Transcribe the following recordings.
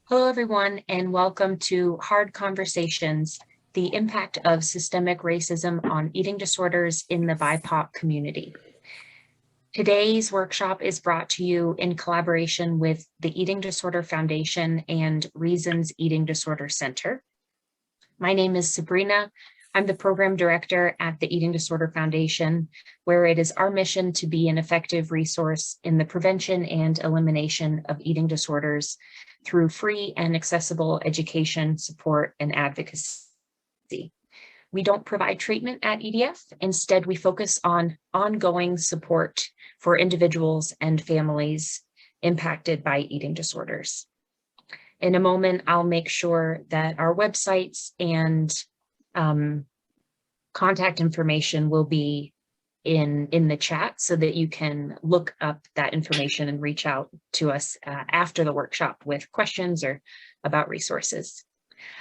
Hello, everyone, and welcome to Hard Conversations, the impact of systemic racism on eating disorders in the BIPOC community. Today's workshop is brought to you in collaboration with the Eating Disorder Foundation and Reasons Eating Disorder Center. My name is Sabrina. I'm the program director at the Eating Disorder Foundation, where it is our mission to be an effective resource in the prevention and elimination of eating disorders through free and accessible education, support, and advocacy. We don't provide treatment at EDF. Instead, we focus on ongoing support for individuals and families impacted by eating disorders. In a moment, I'll make sure that our websites and contact information will be in the chat so that you can look up that information and reach out to us after the workshop with questions or about resources.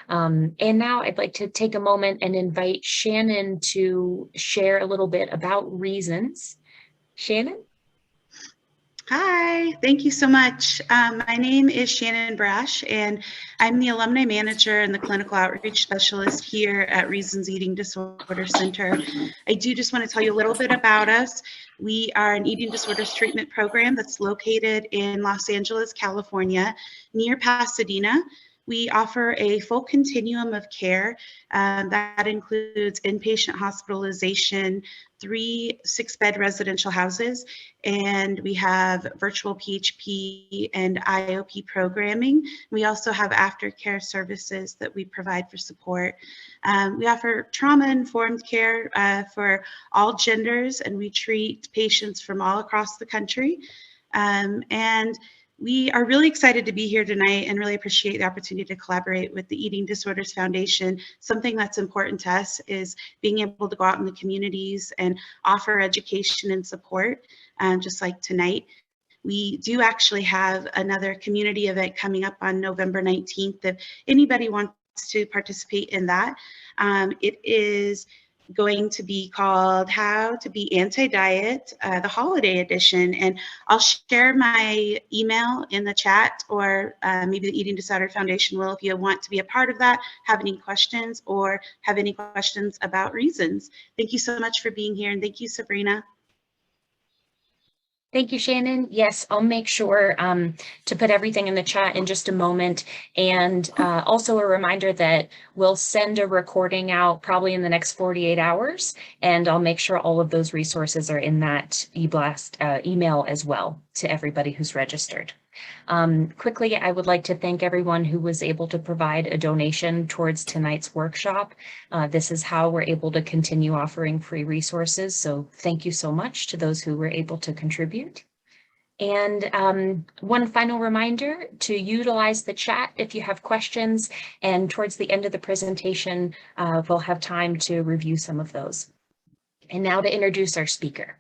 And now I'd like to take a moment and invite Shannon to share a little bit about Reasons. Shannon? Hi, thank you so much. My name is Shannon Brash, and I'm the alumni manager and the clinical outreach specialist here at Reasons Eating Disorder Center. I do just want to tell you a little bit about us. We are an eating disorders treatment program that's located in Los Angeles, California, near Pasadena. We offer a full continuum of care that includes inpatient hospitalization, 3 6-bed residential houses, and we have virtual PHP and IOP programming. We also have aftercare services that we provide for support. We offer trauma-informed care for all genders, and we treat patients from all across the country. And we are really excited to be here tonight and really appreciate the opportunity to collaborate with the Eating Disorders Foundation. Something that's important to us is being able to go out in the communities and offer education and support, just like tonight. We do actually have another community event coming up on November 19th. If anybody wants to participate in that, it is going to be called How to Be Anti-Diet, the holiday edition. And I'll share my email in the chat, or maybe the Eating Disorder Foundation will, if you want to be a part of that, have any questions, or have any questions about Reasons. Thank you so much for being here, and thank you, Sabrina. Thank you, Shannon. Yes, I'll make sure to put everything in the chat in just a moment. And also a reminder that we'll send a recording out probably in the next 48 hours. And I'll make sure all of those resources are in that e-blast email as well to everybody who's registered. Quickly, I would like to thank everyone who was able to provide a donation towards tonight's workshop. This is how we're able to continue offering free resources. So thank you so much to those who were able to contribute. And one final reminder to utilize the chat if you have questions, and towards the end of the presentation, we'll have time to review some of those. And now to introduce our speaker.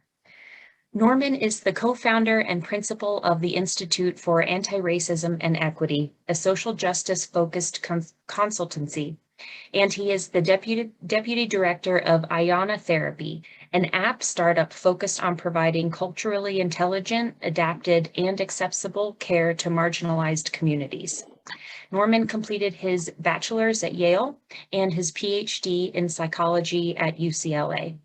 Norman is the co-founder and principal of the Institute for Antiracism and Equity, a social justice-focused consultancy, and he is the deputy director of Ayana Therapy, an app startup focused on providing culturally intelligent, adapted, and accessible care to marginalized communities. Norman completed his bachelor's at Yale and his Ph.D. in psychology at UCLA.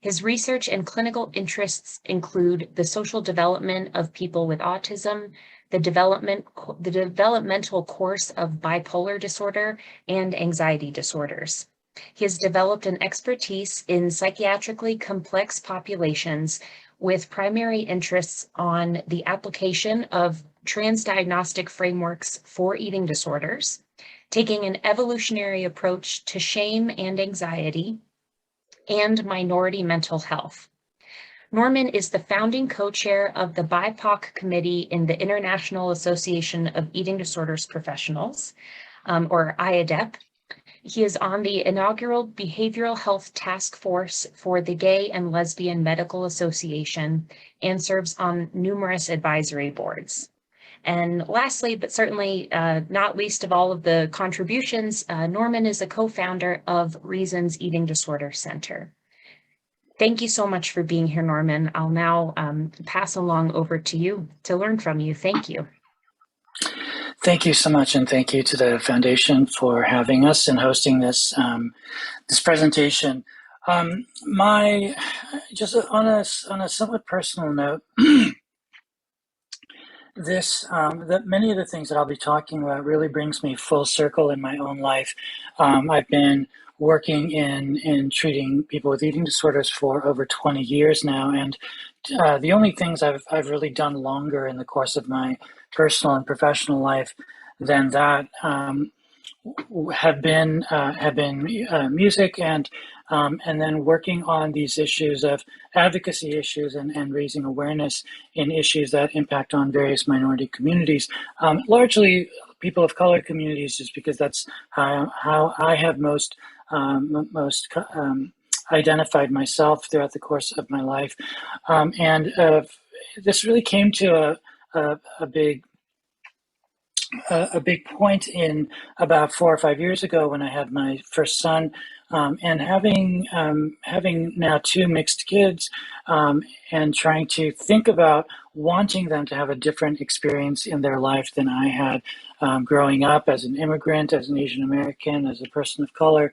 His research and clinical interests include the social development of people with autism, the developmental course of bipolar disorder, and anxiety disorders. He has developed an expertise in psychiatrically complex populations with primary interests on the application of transdiagnostic frameworks for eating disorders, taking an evolutionary approach to shame and anxiety, and minority mental health. Norman is the founding co-chair of the BIPOC Committee in the International Association of Eating Disorders Professionals, or IAEDP. He is on the inaugural Behavioral Health Taskforce for the Gay and Lesbian Medical Association and serves on numerous advisory boards. And lastly, but certainly not least of all of the contributions, Norman is a co-founder of Reasons Eating Disorder Center. Thank you so much for being here, Norman. I'll now pass along over to you to learn from you. Thank you. Thank you so much, and thank you to the Foundation for having us and hosting this presentation. Just on a somewhat personal note, that many of the things that I'll be talking about really brings me full circle in my own life. I've been working in treating people with eating disorders for over 20 years now, and the only things I've really done longer in the course of my personal and professional life than that have been music and then working on these issues of advocacy issues and raising awareness in issues that impact on various minority communities, largely people of color communities, just because that's how I have most identified myself throughout the course of my life, and this really came to a big point in about 4 or 5 years ago when I had my first son, and having now 2 mixed kids, and trying to think about wanting them to have a different experience in their life than I had, growing up as an immigrant, as an Asian American, as a person of color.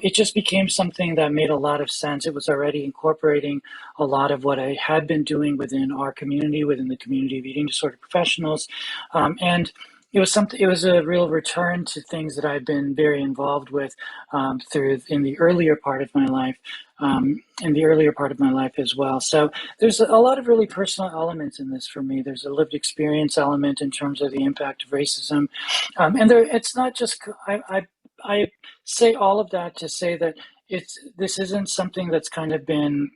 It just became something that made a lot of sense. It was already incorporating a lot of what I had been doing within our community, within the community of eating disorder professionals, and it was a real return to things that I'd been very involved with in the earlier part of my life, as well. So there's a lot of really personal elements in this for me. There's a lived experience element in terms of the impact of racism, and it's not just I say all of that to say that this isn't something that's kind of been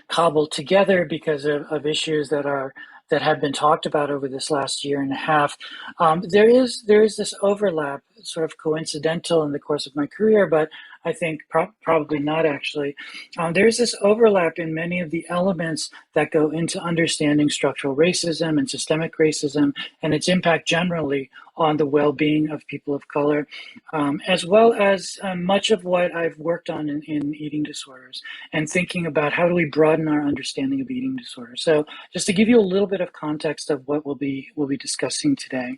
cobbled together because of issues that have been talked about over this last year and a half. There is this overlap, sort of coincidental in the course of my career, but I think probably not actually. There's this overlap in many of the elements that go into understanding structural racism and systemic racism and its impact generally on the well-being of people of color, as well as much of what I've worked on in eating disorders and thinking about how do we broaden our understanding of eating disorders. So just to give you a little bit of context of what we'll be discussing today.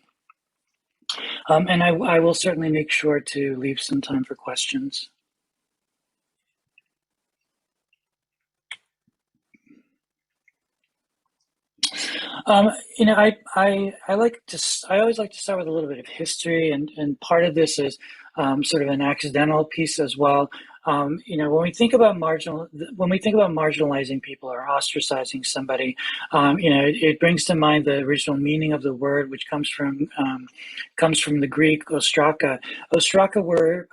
And I will certainly make sure to leave some time for questions. I always like to start with a little bit of history, and part of this is sort of an accidental piece as well. When we think about marginalizing people or ostracizing somebody, it brings to mind the original meaning of the word, which comes from the Greek ostraka. Ostraka were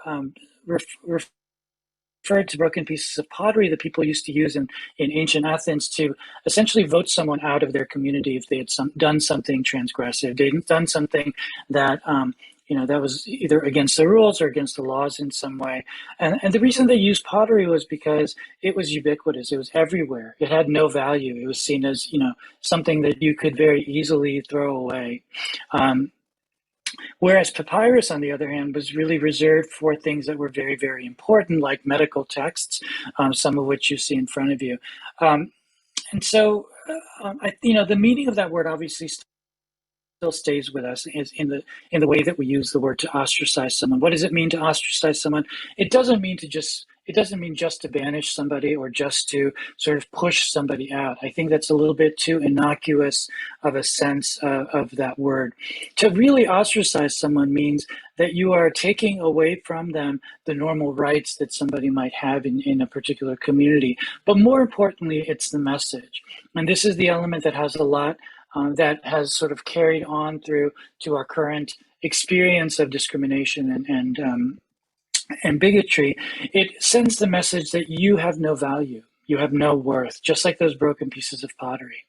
referred to broken pieces of pottery that people used to use in ancient Athens to essentially vote someone out of their community if they had done something transgressive. They'd done something that that was either against the rules or against the laws in some way. And the reason they used pottery was because it was ubiquitous. It was everywhere. It had no value. It was seen as, something that you could very easily throw away. Whereas papyrus, on the other hand, was really reserved for things that were very, very important, like medical texts, some of which you see in front of you. And so, the meaning of that word obviously still stays with us is in the way that we use the word to ostracize someone. What does it mean to ostracize someone? It doesn't mean just to banish somebody or just to sort of push somebody out. I think that's a little bit too innocuous of a sense of that word. To really ostracize someone means that you are taking away from them the normal rights that somebody might have in a particular community. But more importantly, it's the message. And this is the element that has a lot that has sort of carried on through to our current experience of discrimination and bigotry. It sends the message that you have no value, you have no worth, just like those broken pieces of pottery.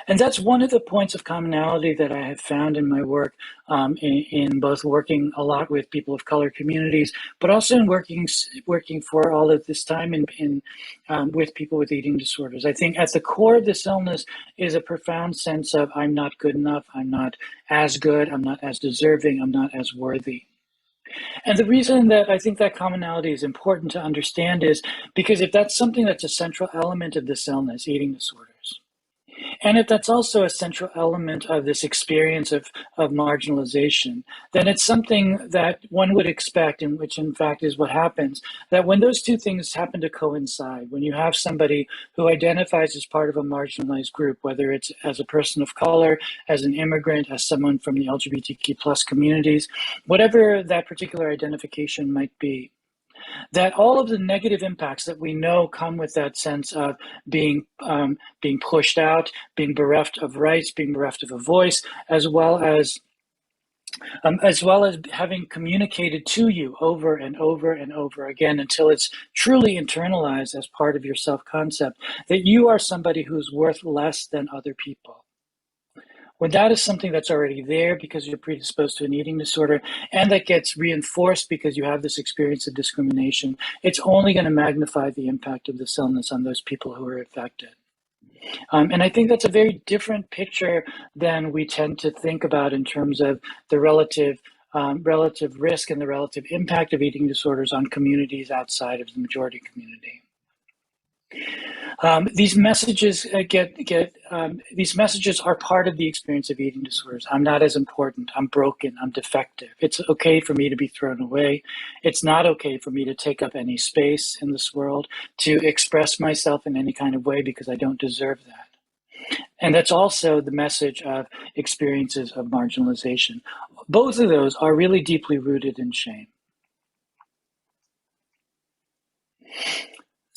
And that's one of the points of commonality that I have found in my work, in both working a lot with people of color communities, but also in working for all of this time with people with eating disorders. I think at the core of this illness is a profound sense of I'm not good enough, I'm not as good, I'm not as deserving, I'm not as worthy. And the reason that I think that commonality is important to understand is because if that's something that's a central element of this illness, eating disorders, And if that's also a central element of this experience of marginalization, then it's something that one would expect, and which in fact is what happens, that when those two things happen to coincide, when you have somebody who identifies as part of a marginalized group, whether it's as a person of color, as an immigrant, as someone from the LGBTQ plus communities, whatever that particular identification might be, that all of the negative impacts that we know come with that sense of being pushed out, being bereft of rights, being bereft of a voice, as well as having communicated to you over and over and over again until it's truly internalized as part of your self-concept, that you are somebody who's worth less than other people. When that is something that's already there because you're predisposed to an eating disorder, and that gets reinforced because you have this experience of discrimination, it's only going to magnify the impact of this illness on those people who are affected. And I think that's a very different picture than we tend to think about in terms of the relative risk and the relative impact of eating disorders on communities outside of the majority community. These messages these messages are part of the experience of eating disorders. I'm not as important. I'm broken. I'm defective. It's okay for me to be thrown away. It's not okay for me to take up any space in this world, to express myself in any kind of way because I don't deserve that. And that's also the message of experiences of marginalization. Both of those are really deeply rooted in shame.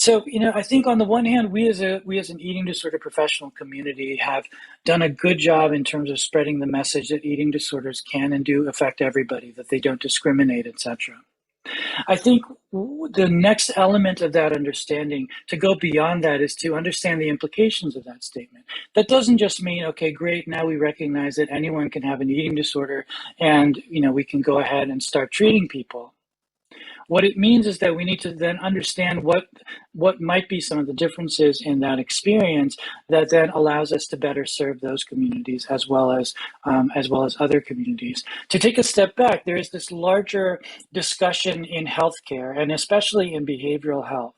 So, I think on the one hand, we as an eating disorder professional community have done a good job in terms of spreading the message that eating disorders can and do affect everybody, that they don't discriminate, etc. I think the next element of that understanding, to go beyond that, is to understand the implications of that statement. That doesn't just mean, okay, great, now we recognize that anyone can have an eating disorder and, we can go ahead and start treating people. What it means is that we need to then understand what might be some of the differences in that experience that then allows us to better serve those communities as well as other communities. To take a step back, there is this larger discussion in healthcare and especially in behavioral health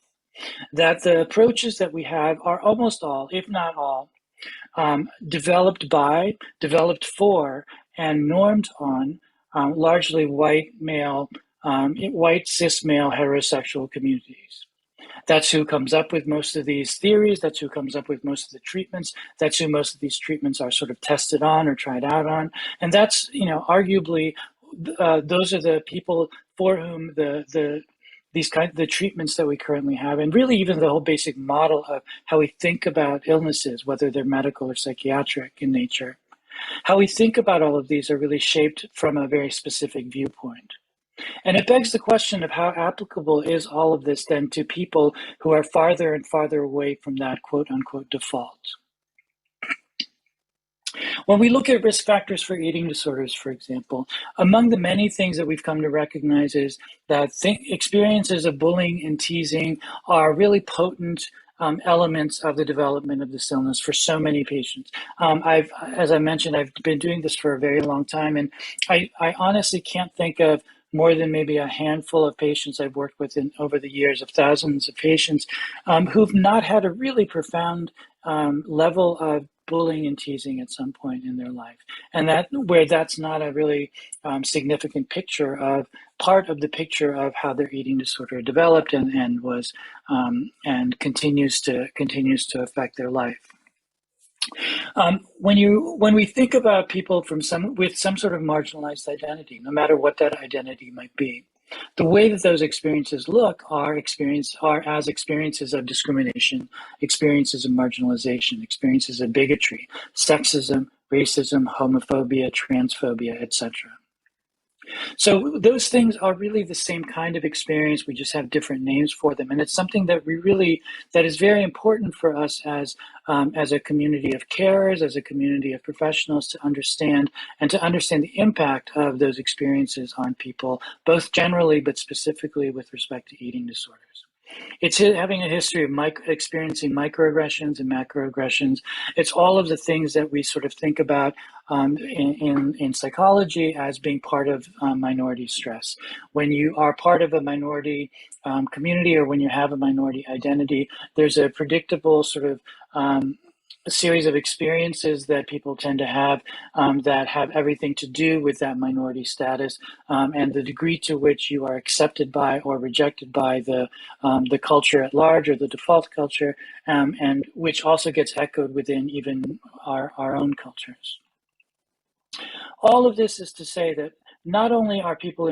that the approaches that we have are almost all, if not all, developed for, and normed on largely white cis male heterosexual communities. That's who comes up with most of these theories. That's who comes up with most of the treatments. That's who most of these treatments are sort of tested on or tried out on. And that's, arguably, those are the people for whom the treatments that we currently have, and really even the whole basic model of how we think about illnesses, whether they're medical or psychiatric in nature, how we think about all of these are really shaped from a very specific viewpoint. And it begs the question of how applicable is all of this then to people who are farther and farther away from that quote unquote default. When we look at risk factors for eating disorders, for example, among the many things that we've come to recognize is that experiences of bullying and teasing are really potent elements of the development of this illness for so many patients. As I mentioned, I've been doing this for a very long time, and I honestly can't think of more than maybe a handful of patients I've worked with over the years, of thousands of patients who've not had a really profound level of bullying and teasing at some point in their life. And that's not a really significant part of the picture of how their eating disorder developed and was and continues to affect their life. When we think about people with some sort of marginalized identity, no matter what that identity might be, the way that those experiences look are as experiences of discrimination, experiences of marginalization, experiences of bigotry, sexism, racism, homophobia, transphobia, etc. So those things are really the same kind of experience. We just have different names for them, and it's something that that is very important for us as a community of carers, as a community of professionals, to understand the impact of those experiences on people, both generally but specifically with respect to eating disorders. It's having a history of experiencing microaggressions and macroaggressions. It's all of the things that we sort of think about in psychology as being part of minority stress. When you are part of a minority community, or when you have a minority identity, there's a predictable sort of a series of experiences that people tend to have that have everything to do with that minority status, and the degree to which you are accepted by or rejected by the culture at large, or the default culture, and which also gets echoed within even our own cultures. All of this is to say that not only are people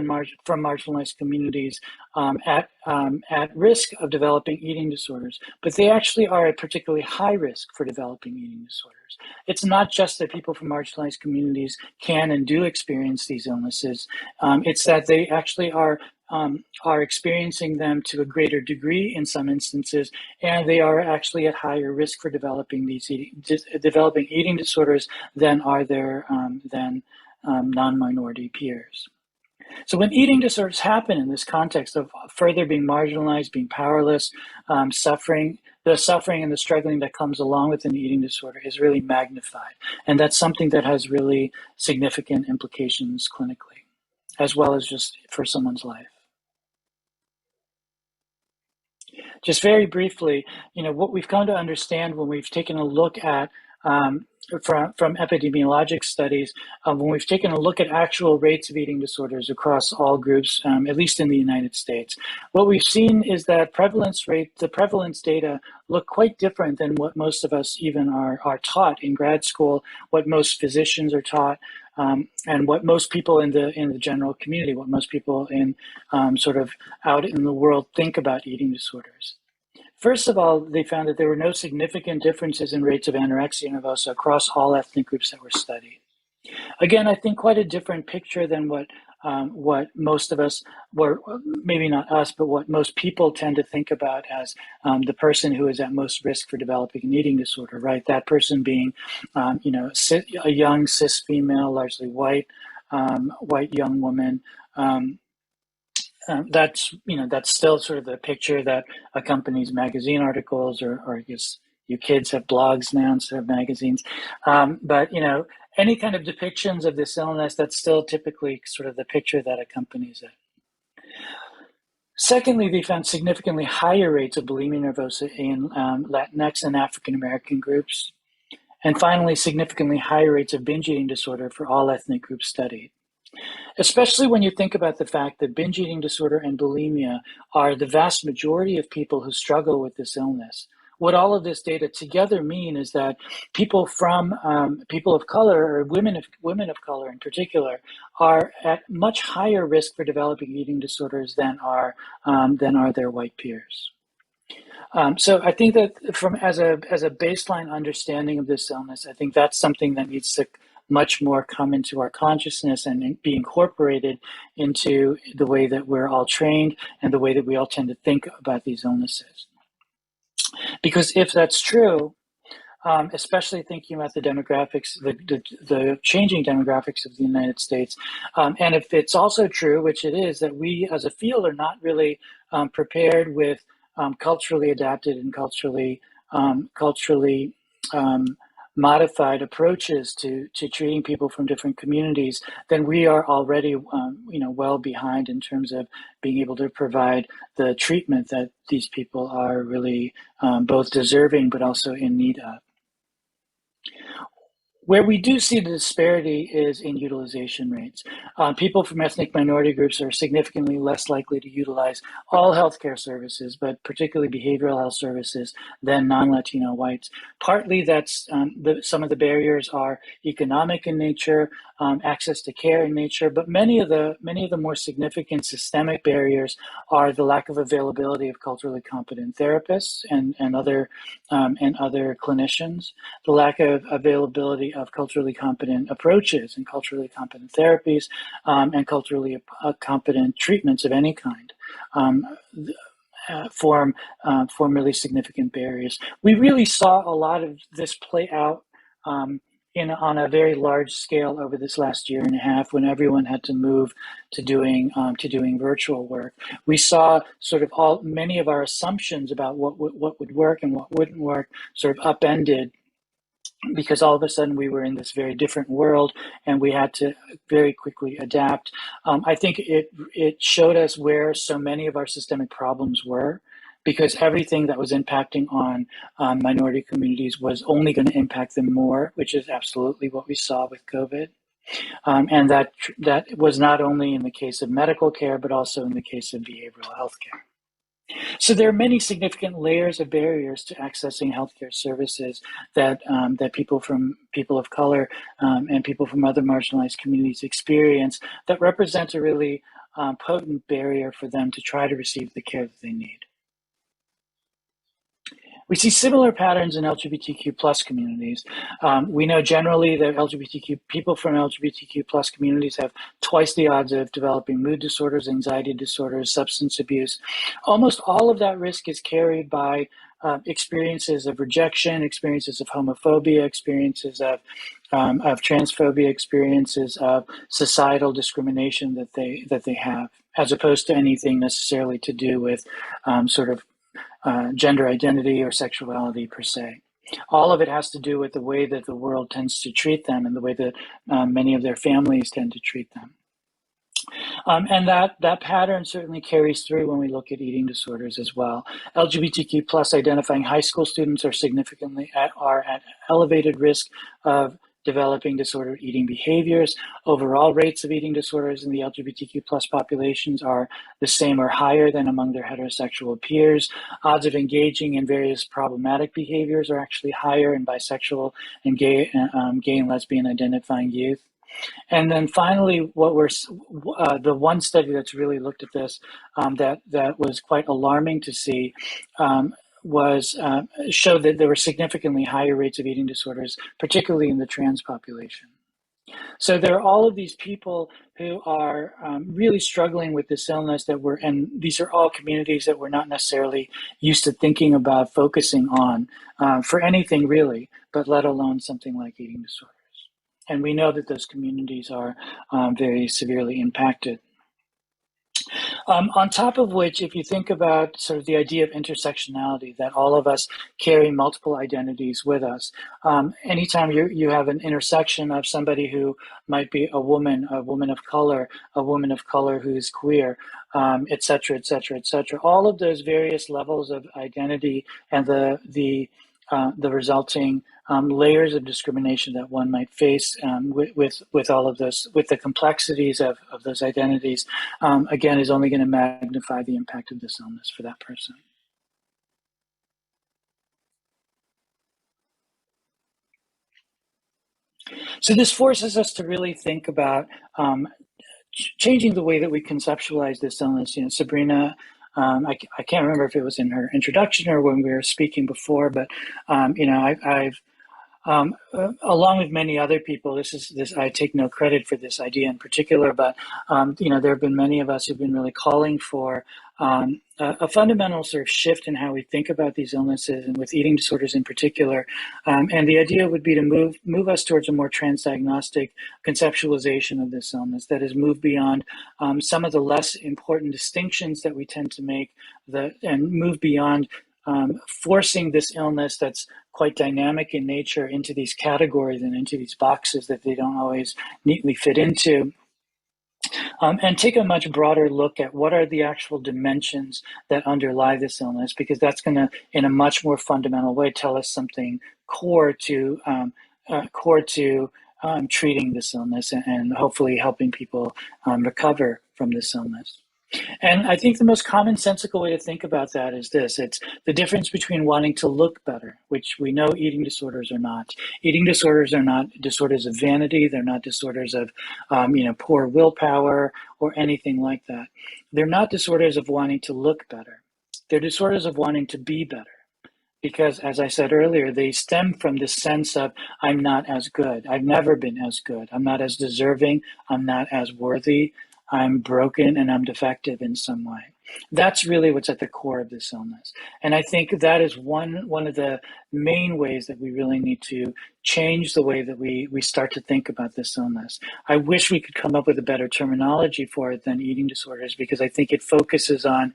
from marginalized communities at risk of developing eating disorders, but they actually are at particularly high risk for developing eating disorders. It's not just that people from marginalized communities can and do experience these illnesses. It's that they actually are experiencing them to a greater degree in some instances, and they are actually at higher risk for developing developing eating disorders than are their non-minority peers. So when eating disorders happen in this context of further being marginalized, being powerless, suffering, the suffering and the struggling that comes along with an eating disorder is really magnified. And that's something that has really significant implications clinically, as well as just for someone's life. Just very briefly, what we've come to understand when we've taken a look at from epidemiologic studies, when we've taken a look at actual rates of eating disorders across all groups, at least in the United States, what we've seen is that the prevalence data look quite different than what most of us even are taught in grad school, what most physicians are taught, and what most people in the general community, what most people in sort of out in the world think about eating disorders. First of all, they found that there were no significant differences in rates of anorexia nervosa across all ethnic groups that were studied. Again, I think quite a different picture than what most of us, were, maybe not us, but what most people tend to think about as the person who is at most risk for developing an eating disorder, right? That person being, a young cis female, largely white young woman. That's still sort of the picture that accompanies magazine articles, or I guess you kids have blogs now instead of magazines. But any kind of depictions of this illness, that's still typically sort of the picture that accompanies it. Secondly, they found significantly higher rates of bulimia nervosa in Latinx and African American groups. And finally, significantly higher rates of binge eating disorder for all ethnic groups studied. Especially when you think about the fact that binge eating disorder and bulimia are the vast majority of people who struggle with this illness. What all of this data together mean is that people of color, or women of color in particular, are at much higher risk for developing eating disorders than are their white peers. So I think that as a baseline understanding of this illness, I think that's something that needs to much more come into our consciousness and be incorporated into the way that we're all trained and the way that we all tend to think about these illnesses. Because if that's true, especially thinking about the demographics, the changing demographics of the United States, and if it's also true, which it is, that we as a field are not really prepared with culturally adapted and culturally modified approaches to treating people from different communities, then we are already well behind in terms of being able to provide the treatment that these people are really both deserving but also in need of. Where we do see the disparity is in utilization rates. People from ethnic minority groups are significantly less likely to utilize all healthcare services, but particularly behavioral health services, than non-Latino whites. Partly that's some of the barriers are economic in nature, access to care in nature, but many of the more significant systemic barriers are the lack of availability of culturally competent therapists and other clinicians, the lack of availability of culturally competent approaches and culturally competent therapies, and culturally competent treatments of any kind. Form really significant barriers. We really saw a lot of this play out on a very large scale over this last year and a half, when everyone had to move to doing virtual work. We saw sort of many of our assumptions about what would work and what wouldn't work sort of upended, because all of a sudden we were in this very different world and we had to very quickly adapt. I think it showed us where so many of our systemic problems were, because everything that was impacting on minority communities was only going to impact them more, which is absolutely what we saw with COVID. And that was not only in the case of medical care, but also in the case of behavioral health care. So there are many significant layers of barriers to accessing healthcare services that people of color and people from other marginalized communities experience that represent a really potent barrier for them to try to receive the care that they need. We see similar patterns in LGBTQ plus communities. We know generally that people from LGBTQ plus communities have twice the odds of developing mood disorders, anxiety disorders, substance abuse. Almost all of that risk is carried by experiences of rejection, experiences of homophobia, experiences of transphobia, experiences of societal discrimination that they have, as opposed to anything necessarily to do with gender identity or sexuality per se. All of it has to do with the way that the world tends to treat them and the way that many of their families tend to treat them. And that pattern certainly carries through when we look at eating disorders as well. LGBTQ plus identifying high school students are at elevated risk of developing disordered eating behaviors. Overall rates of eating disorders in the LGBTQ plus populations are the same or higher than among their heterosexual peers. Odds of engaging in various problematic behaviors are actually higher in bisexual and gay and lesbian identifying youth. And then finally, the one study that's really looked at this that was quite alarming to see showed that there were significantly higher rates of eating disorders, particularly in the trans population. So there are all of these people who are really struggling with this illness and these are all communities that we're not necessarily used to thinking about focusing on for anything really, but let alone something like eating disorders. And we know that those communities are very severely impacted. On top of which, if you think about sort of the idea of intersectionality, that all of us carry multiple identities with us. Anytime you have an intersection of somebody who might be a woman of color who's queer, et cetera, et cetera, et cetera, all of those various levels of identity and the resulting layers of discrimination that one might face with all of those, with the complexities of those identities, again, is only going to magnify the impact of this illness for that person. So this forces us to really think about changing the way that we conceptualize this illness. You know, Sabrina, I can't remember if it was in her introduction or when we were speaking before, but I've along with many other people, I take no credit for this idea in particular, but there have been many of us who've been really calling for a fundamental sort of shift in how we think about these illnesses, and with eating disorders in particular. And the idea would be to move us towards a more transdiagnostic conceptualization of this illness, that is, move beyond some of the less important distinctions that we tend to make, and move beyond forcing this illness that's quite dynamic in nature into these categories and into these boxes that they don't always neatly fit into. And take a much broader look at what are the actual dimensions that underlie this illness, because that's going to, in a much more fundamental way, tell us something core to treating this illness and hopefully helping people recover from this illness. And I think the most commonsensical way to think about that is this. It's the difference between wanting to look better, which we know eating disorders are not. Eating disorders are not disorders of vanity. They're not disorders of, poor willpower or anything like that. They're not disorders of wanting to look better. They're disorders of wanting to be better. Because, as I said earlier, they stem from this sense of, I'm not as good. I've never been as good. I'm not as deserving. I'm not as worthy. I'm broken and I'm defective in some way. That's really what's at the core of this illness. And I think that is one of the main ways that we really need to change the way that we start to think about this illness. I wish we could come up with a better terminology for it than eating disorders, because I think it focuses on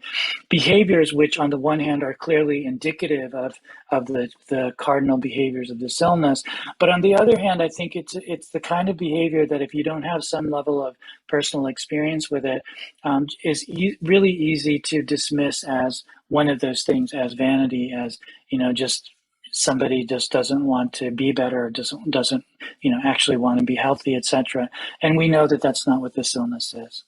behaviors which on the one hand are clearly indicative of the cardinal behaviors of this illness. But on the other hand, I think it's the kind of behavior that if you don't have some level of personal experience with it, is really easy to dismiss as one of those things, as vanity, as, just somebody just doesn't want to be better, or doesn't actually want to be healthy, etc. And we know that that's not what this illness is.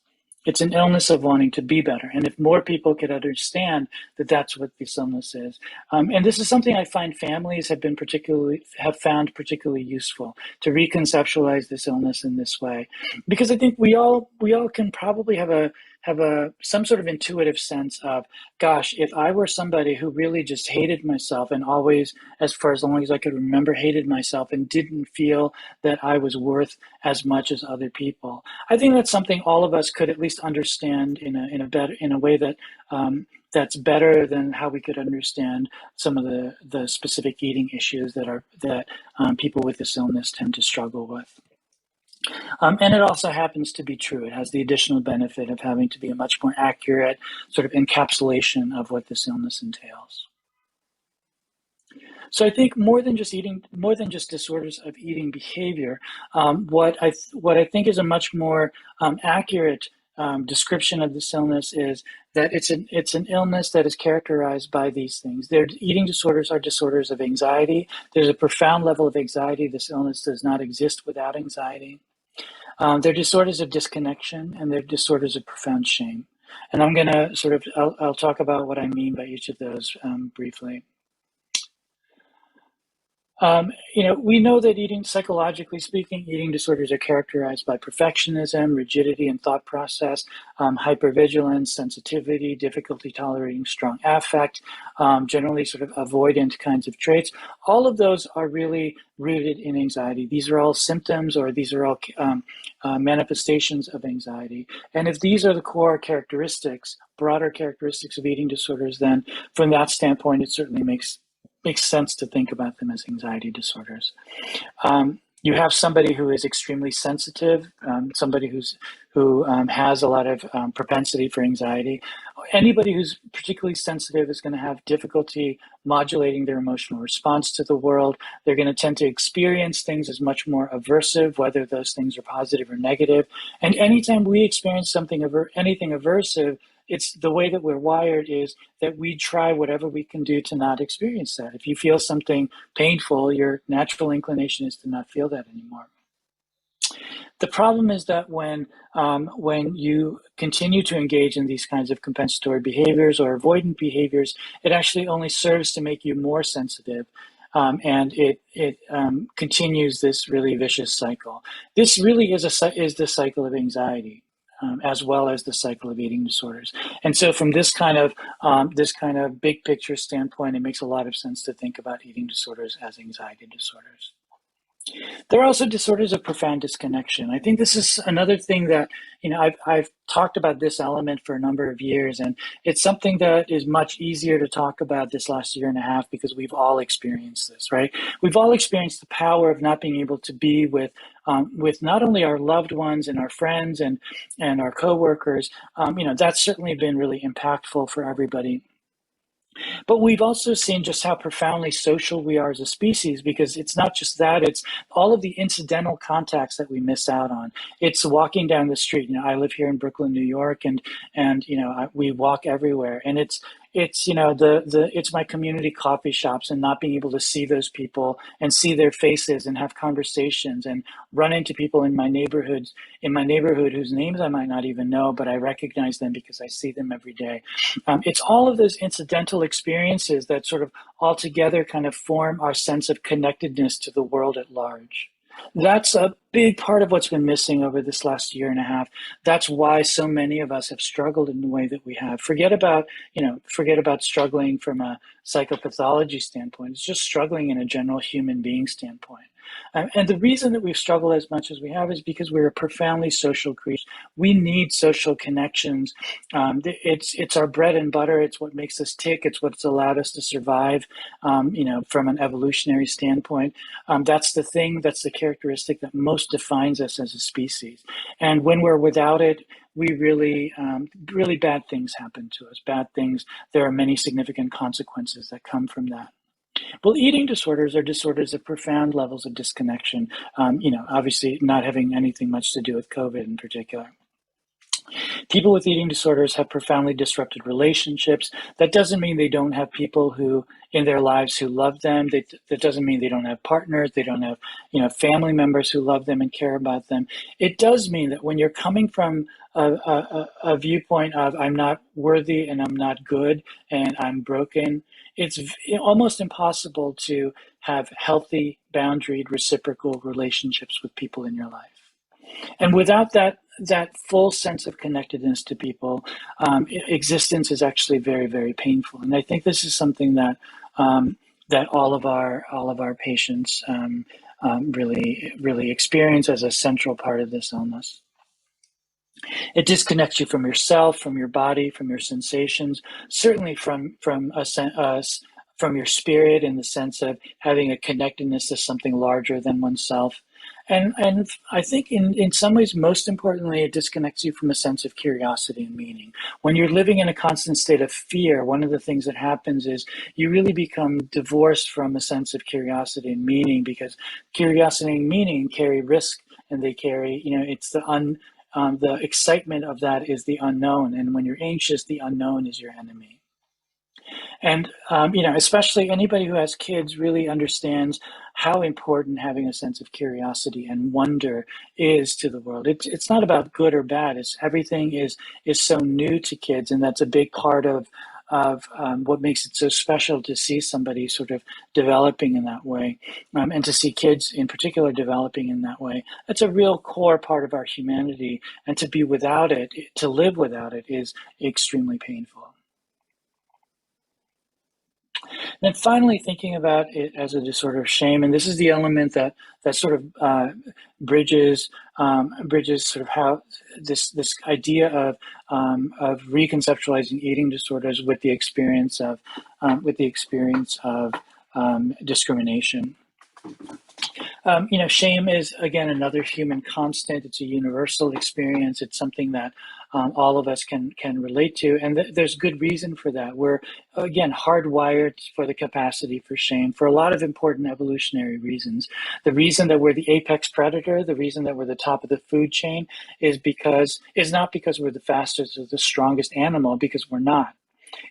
It's an illness of wanting to be better. And if more people could understand that that's what this illness is. And this is something I find families have found particularly useful, to reconceptualize this illness in this way. Because I think we all can probably have some sort of intuitive sense of, gosh, if I were somebody who really just hated myself and always, for as long as I could remember, hated myself and didn't feel that I was worth as much as other people, I think that's something all of us could at least understand in a way that that's better than how we could understand some of the specific eating issues that people with this illness tend to struggle with. And it also happens to be true. It has the additional benefit of having to be a much more accurate sort of encapsulation of what this illness entails. So I think more than just disorders of eating behavior, what I think is a much more accurate description of this illness is that it's an illness that is characterized by these things. Eating disorders are disorders of anxiety. There's a profound level of anxiety. This illness does not exist without anxiety. They're disorders of disconnection, and they're disorders of profound shame. And I'm going to I'll talk about what I mean by each of those briefly. We know that psychologically speaking, eating disorders are characterized by perfectionism, rigidity in thought process, hypervigilance, sensitivity, difficulty tolerating strong affect, generally sort of avoidant kinds of traits. All of those are really rooted in anxiety. These are all symptoms, or these are all manifestations of anxiety. And if these are the core characteristics, broader characteristics of eating disorders, then from that standpoint, it certainly makes sense to think about them as anxiety disorders. You have somebody who is extremely sensitive, somebody who has a lot of propensity for anxiety. Anybody who's particularly sensitive is going to have difficulty modulating their emotional response to the world. They're going to tend to experience things as much more aversive, whether those things are positive or negative. And anytime we experience anything aversive, it's the way that we're wired is that we try whatever we can do to not experience that. If you feel something painful, your natural inclination is to not feel that anymore. The problem is that when you continue to engage in these kinds of compensatory behaviors or avoidant behaviors, it actually only serves to make you more sensitive. And it continues this really vicious cycle. This really is the cycle of anxiety. As well as the cycle of eating disorders. And so from this kind of big picture standpoint, it makes a lot of sense to think about eating disorders as anxiety disorders. There are also disorders of profound disconnection. I think this is another thing that, I've talked about this element for a number of years, and it's something that is much easier to talk about this last year and a half because we've all experienced this, right? We've all experienced the power of not being able to be with not only our loved ones and our friends and our coworkers. That's certainly been really impactful for everybody. But we've also seen just how profoundly social we are as a species, because it's not just that, it's all of the incidental contacts that we miss out on. It's walking down the street. I live here in Brooklyn, New York, and we walk everywhere, and it's my community coffee shops and not being able to see those people and see their faces and have conversations and run into people in my neighborhood whose names I might not even know, but I recognize them because I see them every day. It's all of those incidental experiences that sort of altogether kind of form our sense of connectedness to the world at large. That's a big part of what's been missing over this last year and a half. That's why so many of us have struggled in the way that we have. Forget about struggling from a psychopathology standpoint. It's just struggling in a general human being standpoint. And the reason that we've struggled as much as we have is because we're a profoundly social creature. We need social connections. It's our bread and butter. It's what makes us tick. It's what's allowed us to survive, from an evolutionary standpoint. That's the thing, that's the characteristic that most defines us as a species. And when we're without it, we really bad things happen to us. Bad things, there are many significant consequences that come from that. Well, eating disorders are disorders of profound levels of disconnection, obviously not having anything much to do with COVID in particular. People with eating disorders have profoundly disrupted relationships. That doesn't mean they don't have people who in their lives who love them. That doesn't mean they don't have partners. They don't have, family members who love them and care about them. It does mean that when you're coming from a viewpoint of I'm not worthy and I'm not good and I'm broken, it's almost impossible to have healthy, boundaried, reciprocal relationships with people in your life. And without that full sense of connectedness to people, existence is actually very, very painful. And I think this is something that that all of our patients really experience as a central part of this illness. It disconnects you from yourself, from your body, from your sensations, certainly from your spirit, in the sense of having a connectedness to something larger than oneself. And I think in some ways, most importantly, it disconnects you from a sense of curiosity and meaning. When you're living in a constant state of fear, one of the things that happens is you really become divorced from a sense of curiosity and meaning, because curiosity and meaning carry risk, and they carry, it's the excitement of that is the unknown. And when you're anxious, the unknown is your enemy. And, especially anybody who has kids really understands how important having a sense of curiosity and wonder is to the world. It's not about good or bad. Everything is so new to kids. And that's a big part of what makes it so special to see somebody sort of developing in that way, and to see kids in particular developing in that way. That's a real core part of our humanity. And to be without it, to live without it, is extremely painful. Then finally, thinking about it as a disorder of shame, and this is the element that sort of bridges sort of how this idea of reconceptualizing eating disorders with the experience of discrimination. Shame is, again, another human constant. It's a universal experience. It's something that all of us can relate to. And there's good reason for that. We're, again, hardwired for the capacity for shame for a lot of important evolutionary reasons. The reason that we're the apex predator, the reason that we're the top of the food chain is not because we're the fastest or the strongest animal, because we're not.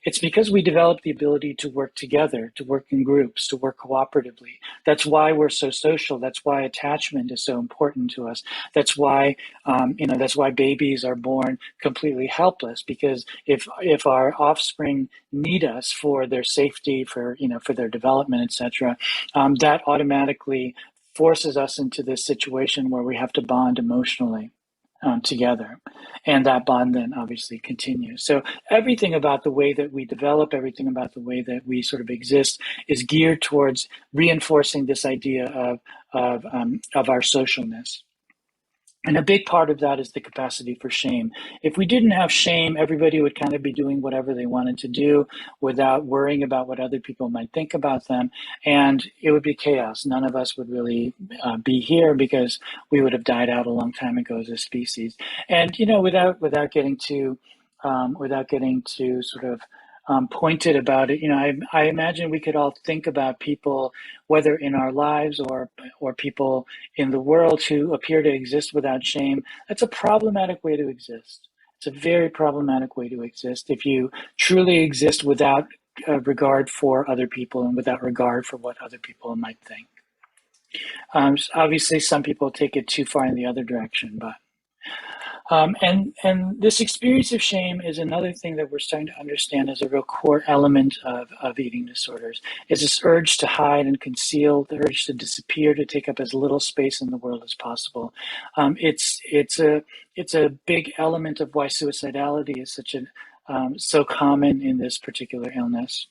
It's because we developed the ability to work together, to work in groups, to work cooperatively. That's why we're so social. That's why attachment is so important to us. That's why, that's why babies are born completely helpless, because if our offspring need us for their safety, for their development, etc., that automatically forces us into this situation where we have to bond emotionally together. And that bond then obviously continues. So everything about the way that we develop, everything about the way that we sort of exist is geared towards reinforcing this idea of our socialness. And a big part of that is the capacity for shame. If we didn't have shame, everybody would kind of be doing whatever they wanted to do without worrying about what other people might think about them. And it would be chaos. None of us would really be here, because we would have died out a long time ago as a species. And, without getting too sort of pointed about it, I imagine we could all think about people, whether in our lives or people in the world, who appear to exist without shame. That's a problematic way to exist. It's a very problematic way to exist if you truly exist without regard for other people and without regard for what other people might think. Obviously, some people take it too far in the other direction, but and this experience of shame is another thing that we're starting to understand as a real core element of eating disorders. It's this urge to hide and conceal, the urge to disappear, to take up as little space in the world as possible. It's a big element of why suicidality is so common in this particular illness.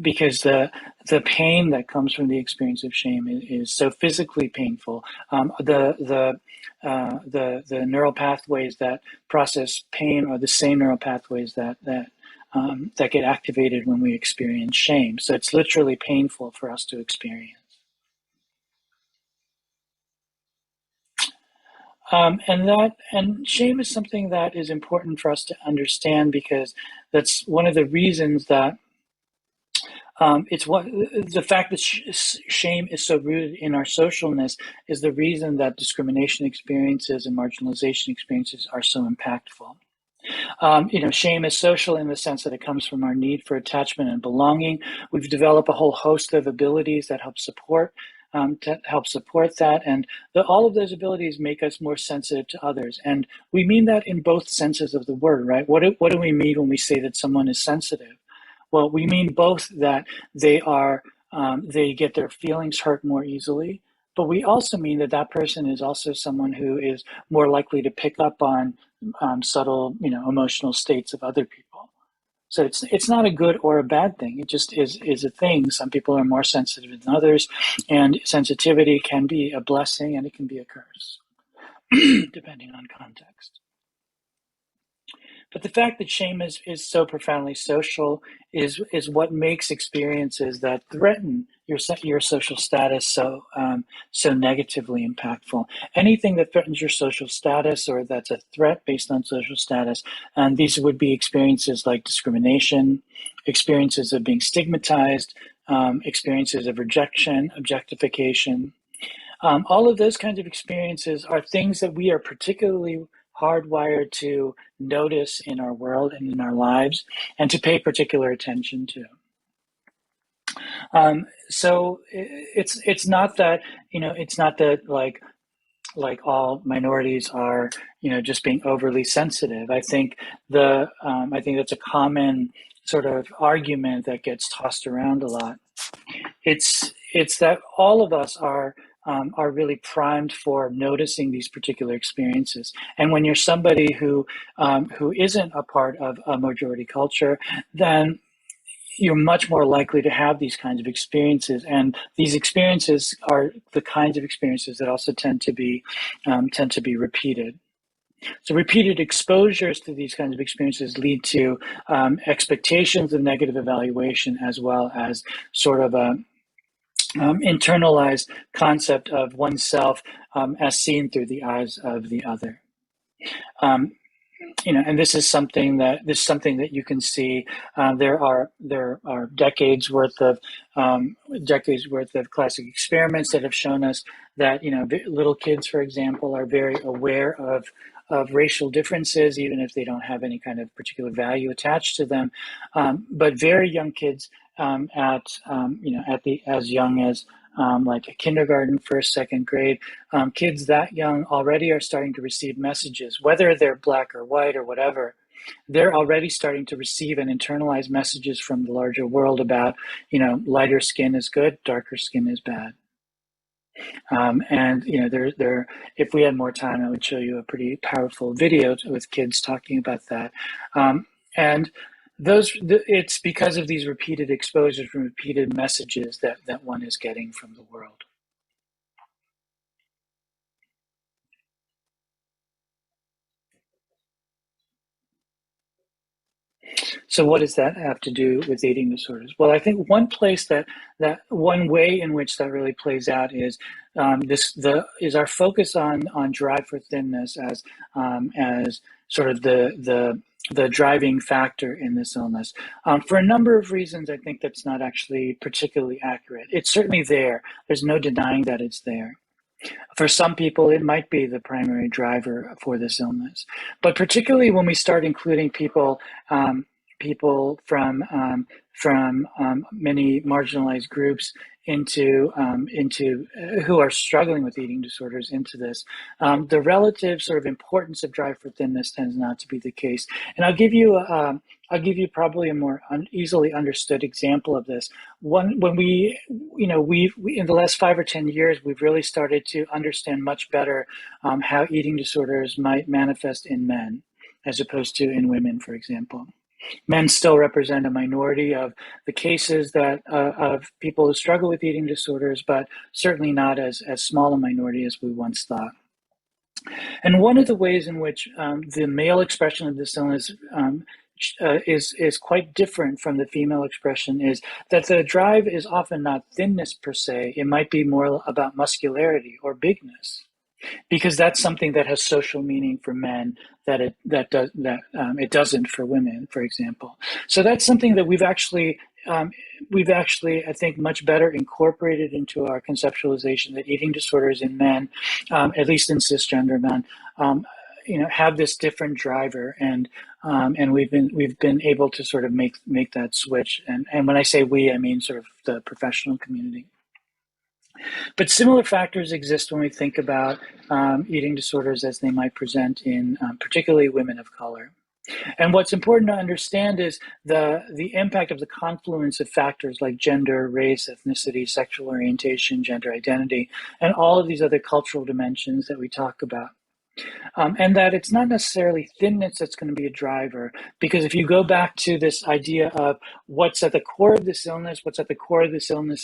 because the pain that comes from the experience of shame is so physically painful. The neural pathways that process pain are the same neural pathways that get activated when we experience shame. So it's literally painful for us to experience. And shame is something that is important for us to understand, because that's one of the reasons that the fact that shame is so rooted in our socialness is the reason that discrimination experiences and marginalization experiences are so impactful. Shame is social in the sense that it comes from our need for attachment and belonging. We've developed a whole host of abilities that help support that, and all of those abilities make us more sensitive to others. And we mean that in both senses of the word, right? What do we mean when we say that someone is sensitive? Well, we mean both that they get their feelings hurt more easily, but we also mean that that person is also someone who is more likely to pick up on subtle, emotional states of other people. So it's not a good or a bad thing. It just is a thing. Some people are more sensitive than others, and sensitivity can be a blessing and it can be a curse, depending on context. But the fact that shame is so profoundly social is what makes experiences that threaten your social status so negatively impactful. Anything that threatens your social status, or that's a threat based on social status, and these would be experiences like discrimination, experiences of being stigmatized, experiences of rejection, objectification. All of those kinds of experiences are things that we are particularly hardwired to notice in our world and in our lives, and to pay particular attention to. So it's not that like all minorities are just being overly sensitive. I think that's a common sort of argument that gets tossed around a lot. It's that all of us are really primed for noticing these particular experiences. And when you're somebody who isn't a part of a majority culture, then you're much more likely to have these kinds of experiences. And these experiences are the kinds of experiences that also tend to be repeated. So repeated exposures to these kinds of experiences lead to expectations of negative evaluation, as well as sort of a internalized concept of oneself as seen through the eyes of the other. And this is something that you can see. There are decades worth of classic experiments that have shown us that little kids, for example, are very aware of racial differences, even if they don't have any kind of particular value attached to them. But very young kids, as young as like a kindergarten, first, second grade, kids that young already are starting to receive messages, whether they're black or white or whatever. They're already starting to receive and internalize messages from the larger world about, lighter skin is good, darker skin is bad. And if we had more time, I would show you a pretty powerful video with kids talking about that. And it's because of these repeated exposures and repeated messages that one is getting from the world. So what does that have to do with eating disorders? Well, I think one way in which that really plays out is our focus on drive for thinness as sort of the driving factor in this illness. For a number of reasons, I think that's not actually particularly accurate. It's certainly there. There's no denying that it's there. For some people, it might be the primary driver for this illness, but particularly when we start including people from many marginalized groups into who are struggling with eating disorders into this, the relative sort of importance of drive for thinness tends not to be the case. And I'll give you probably a more easily understood example of this. When we've in the last 5 or 10 years, we've really started to understand much better how eating disorders might manifest in men as opposed to in women, for example. Men still represent a minority of the cases that of people who struggle with eating disorders, but certainly not as small a minority as we once thought. And one of the ways in which the male expression of this illness is quite different from the female expression is that the drive is often not thinness per se. It might be more about muscularity or bigness, because that's something that has social meaning for men that it doesn't for women, for example. So that's something that we've actually, I think, much better incorporated into our conceptualization that eating disorders in men, at least in cisgender men, have this different driver, and we've been able to sort of make that switch. And when I say we, I mean sort of the professional community. But similar factors exist when we think about eating disorders as they might present in particularly women of color. And what's important to understand is the impact of the confluence of factors like gender, race, ethnicity, sexual orientation, gender identity, and all of these other cultural dimensions that we talk about. And that it's not necessarily thinness that's going to be a driver, because if you go back to this idea of what's at the core of this illness,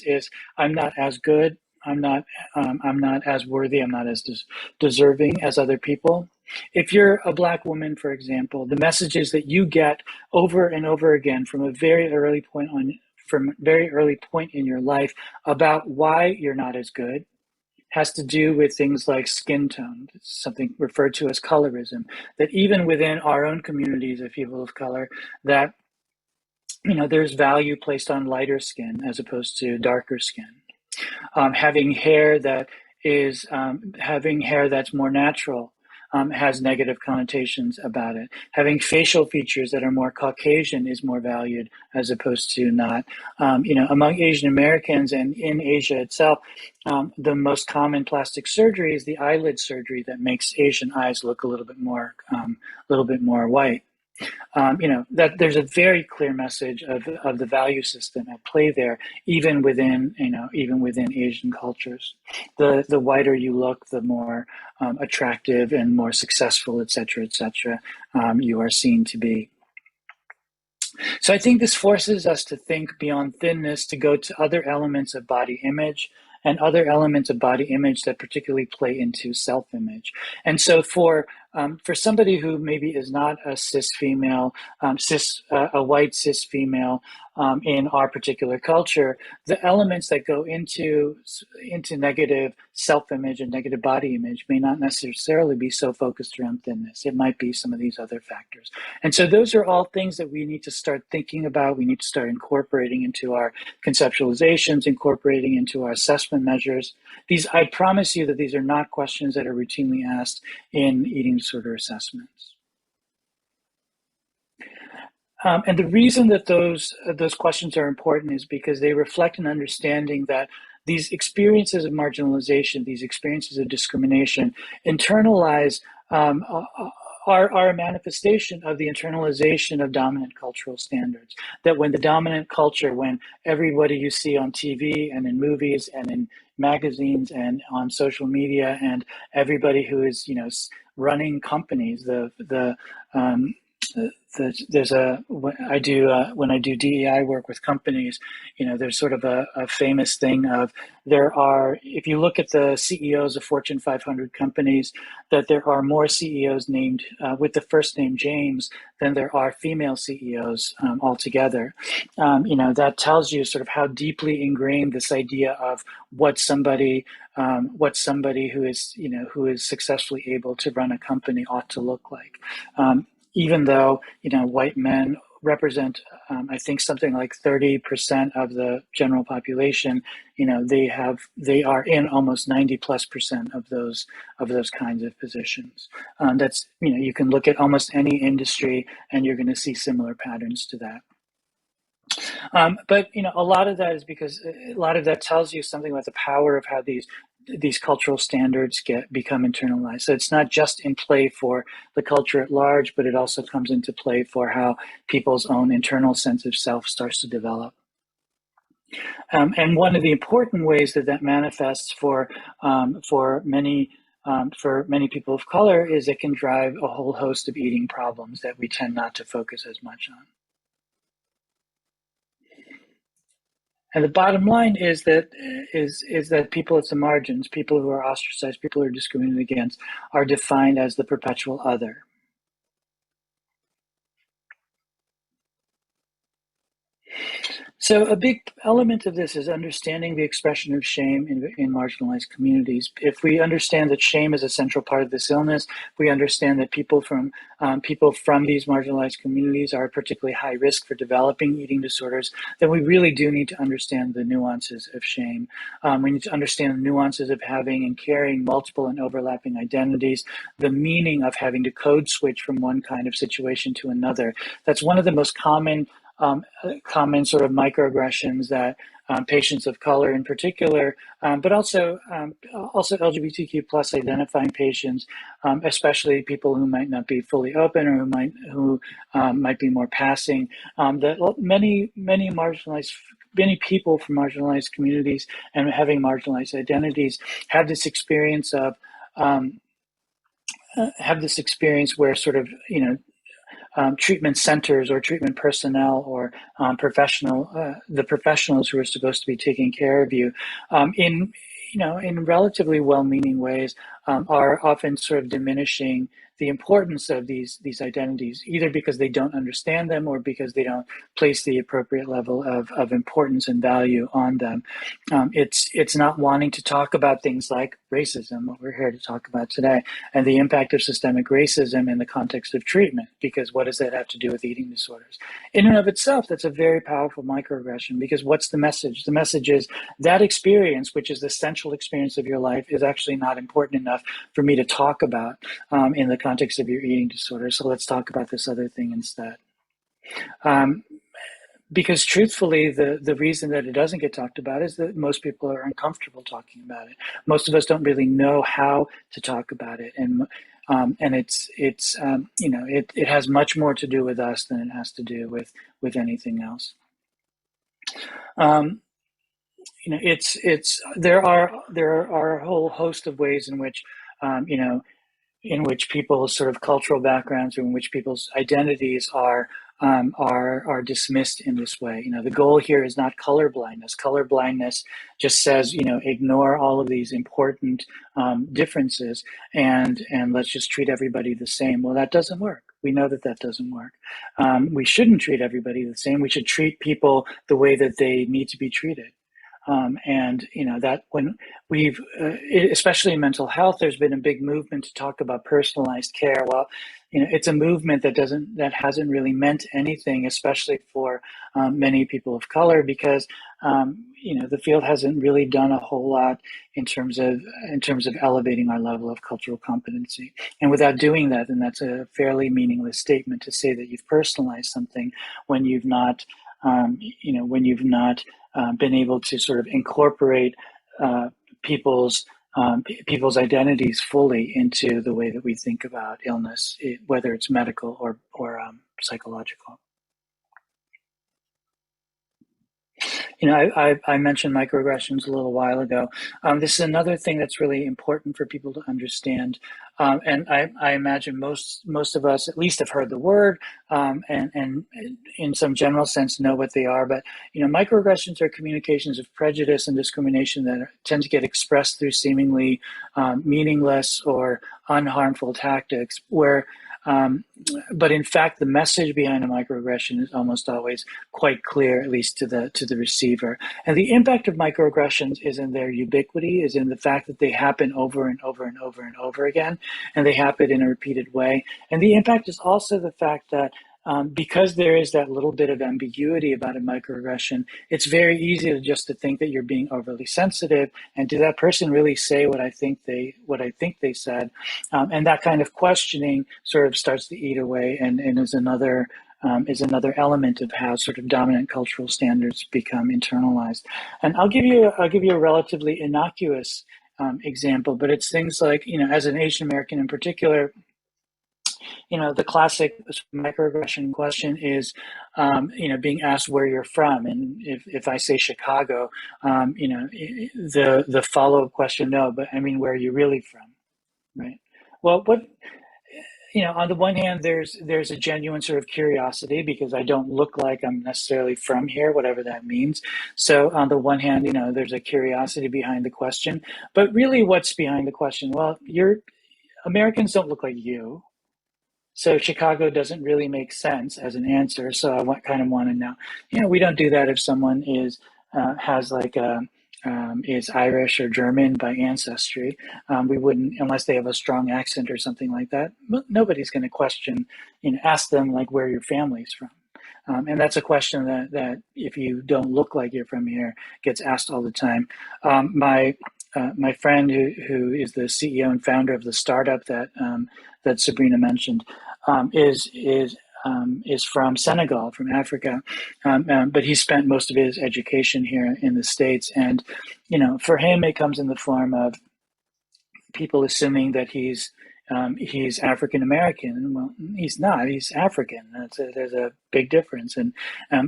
is I'm not as good, I'm not as worthy, I'm not as deserving as other people. If you're a Black woman, for example, the messages that you get over and over again from a very early point in your life about why you're not as good has to do with things like skin tone, something referred to as colorism, that even within our own communities of people of color, that there's value placed on lighter skin as opposed to darker skin. Having hair that's more natural has negative connotations about it. Having facial features that are more Caucasian is more valued as opposed to not. Among Asian Americans and in Asia itself, the most common plastic surgery is the eyelid surgery that makes Asian eyes look a little bit more white. That there's a very clear message of the value system at play there, even within Asian cultures. The whiter you look, the more attractive and more successful, et cetera, you are seen to be. So I think this forces us to think beyond thinness, to go to other elements of body image and other elements of body image that particularly play into self-image. And so for somebody who maybe is not a cis female, a white cis female in our particular culture, the elements that go into negative self-image and negative body image may not necessarily be so focused around thinness. It might be some of these other factors. And so those are all things that we need to start thinking about. We need to start incorporating into our conceptualizations, incorporating into our assessment measures. I promise you that these are not questions that are routinely asked in eating disorder assessments. And the reason that those questions are important is because they reflect an understanding that these experiences of marginalization, these experiences of discrimination, are a manifestation of the internalization of dominant cultural standards. That when the dominant culture, when everybody you see on TV and in movies and in magazines and on social media and everybody who is running companies, when I do DEI work with companies, there's sort of a famous thing of if you look at the CEOs of Fortune 500 companies, that there are more CEOs named with the first name James than there are female CEOs altogether. That tells you sort of how deeply ingrained this idea of what somebody who is successfully able to run a company ought to look like. Even though, white men represent, I think something like 30% of the general population, they are in almost 90+% of those kinds of positions. That's, you can look at almost any industry and you're going to see similar patterns to that. But a lot of that is because a lot of that tells you something about the power of how these cultural standards become internalized. So it's not just in play for the culture at large, but it also comes into play for how people's own internal sense of self starts to develop. And one of the important ways that manifests for many people of color is it can drive a whole host of eating problems that we tend not to focus as much on. And the bottom line is that people at the margins, people who are ostracized, people who are discriminated against, are defined as the perpetual other. So a big element of this is understanding the expression of shame in marginalized communities. If we understand that shame is a central part of this illness, we understand that people from these marginalized communities are particularly high risk for developing eating disorders, then we really do need to understand the nuances of shame. We need to understand the nuances of having and carrying multiple and overlapping identities, the meaning of having to code switch from one kind of situation to another. That's one of the most common sort of microaggressions that patients of color in particular, but also LGBTQ plus identifying patients, especially people who might not be fully open or who might be more passing. That many people from marginalized communities and having marginalized identities have this experience of where sort of, treatment centers or treatment personnel or the professionals who are supposed to be taking care of you, in relatively well-meaning ways, are often sort of diminishing the importance of these identities, either because they don't understand them or because they don't place the appropriate level of importance and value on them. It's not wanting to talk about things like racism, what we're here to talk about today, and the impact of systemic racism in the context of treatment, because what does that have to do with eating disorders? In and of itself, that's a very powerful microaggression, because what's the message? The message is that experience, which is the central experience of your life, is actually not important enough for me to talk about in the context of your eating disorder. So let's talk about this other thing instead. Because truthfully, the reason that it doesn't get talked about is that most people are uncomfortable talking about it. Most of us don't really know how to talk about it, and it has much more to do with us than it has to do with anything else. There are a whole host of ways in which in which people's sort of cultural backgrounds or in which people's identities are dismissed in this way. The goal here is not color blindness. Color blindness just says, ignore all of these important differences and let's just treat everybody the same. Well, that doesn't work. We know that doesn't work. We shouldn't treat everybody the same. We should treat people the way that they need to be treated. That when we've, especially in mental health, there's been a big movement to talk about personalized care. Well, it's a movement that hasn't really meant anything, especially for many people of color, because the field hasn't really done a whole lot in terms of elevating our level of cultural competency. And without doing that, then that's a fairly meaningless statement to say that you've personalized something when you've not been able to sort of incorporate people's identities fully into the way that we think about illness, whether it's medical or psychological. I mentioned microaggressions a little while ago. This is another thing that's really important for people to understand. And I imagine most of us at least have heard the word and in some general sense know what they are. But microaggressions are communications of prejudice and discrimination that tend to get expressed through seemingly meaningless or unharmful tactics, but in fact, the message behind a microaggression is almost always quite clear, at least to the receiver. And the impact of microaggressions is in their ubiquity, is in the fact that they happen over and over and over and over again, and they happen in a repeated way. And the impact is also the fact that because there is that little bit of ambiguity about a microaggression, it's very easy to think that you're being overly sensitive, and did that person really say what I think they said? And that kind of questioning sort of starts to eat away, and is another element of how sort of dominant cultural standards become internalized. And I'll give you a relatively innocuous example, but it's things like, as an Asian American in particular, the classic microaggression question is, being asked where you're from. And if I say Chicago, the follow-up question, no, but I mean, where are you really from, right? Well, on the one hand, there's a genuine sort of curiosity because I don't look like I'm necessarily from here, whatever that means. So on the one hand, there's a curiosity behind the question, but really what's behind the question? Well, Americans don't look like you. So Chicago doesn't really make sense as an answer. So I kind of want to know, we don't do that if someone has like is Irish or German by ancestry. We wouldn't, unless they have a strong accent or something like that. Nobody's going to question, ask them like where your family's from. And that's a question that if you don't look like you're from here, gets asked all the time. My friend who is the CEO and founder of the startup that Sabrina mentioned is from Senegal, from Africa, but he spent most of his education here in the States. And for him, it comes in the form of people assuming that he's African American. Well, he's not. He's African. There's a big difference. And